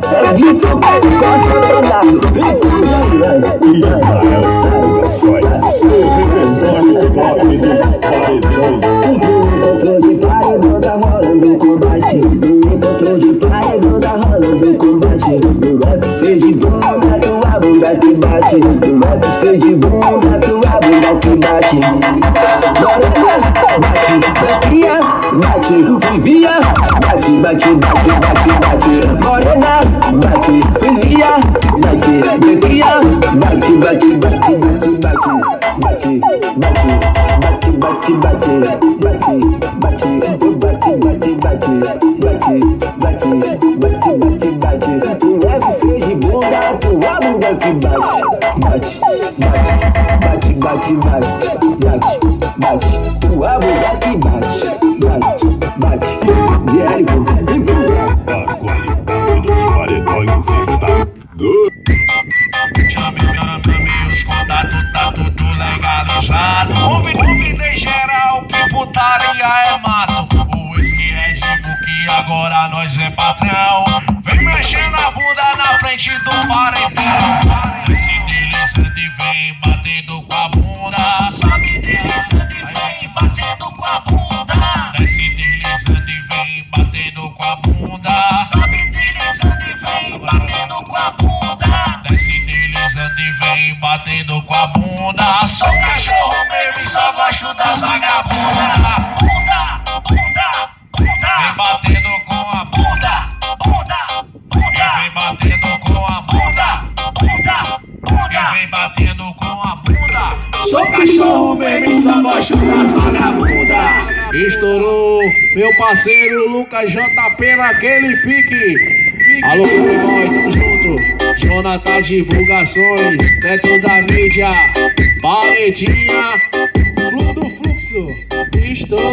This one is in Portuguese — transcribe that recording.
É disso que eu gosto danado. Israel Produções, o repertório top dos paredões. No encontro de paredão tá rolando combate. No encontro de paredão tá rolando combate. No UFC de bunda, tua bunda que bate. No UFC de bunda, tua bunda que bate. Morena, bate, cria, bate, vivia, bate, bate, bate, bate, bate. Morena, bate, vivia, bate, cria, bate, bate, bate, bate, bate, bate, bate, bate, bate, bate, bate, bate, bate, bate, bate, bate, bate. Tu leva o ser de bunda, tua bunda que bate, bate, bate, bate, bate, bate, bate, tua bunda que bate, bate, bate. Jerico, e bunda. A qualidade dos paredões está doida. Chame os contatos, tá tudo legalizado. Convidei geral que putaria é mato. O whisky Red Bull que agora nós é patrão. Vem mexendo a bunda na frente do paredão. Desce deslizando e vem batendo com a bunda. Sobe deslizando e vem batendo com a bunda. Desce deslizando e vem batendo com a bunda. Sobe deslizando e vem batendo com a bunda. Desce deslizando e vem batendo com a bunda. Sou cachorro mesmo e só gosto das vagabundas. Bunda, bunda, bunda. Vem batendo com a bunda, bunda, bunda. Vem batendo com a bunda, bunda, bunda. Vem batendo com a bunda. Sou cachorro mesmo e só gosto das vagabundas. Estourou meu parceiro Lucas JP naquele pique. Alô, Playboy, tamo junto. Jonathan Divulgações, dentro da mídia, Paredinha, Flu do Fluxo, Estourou.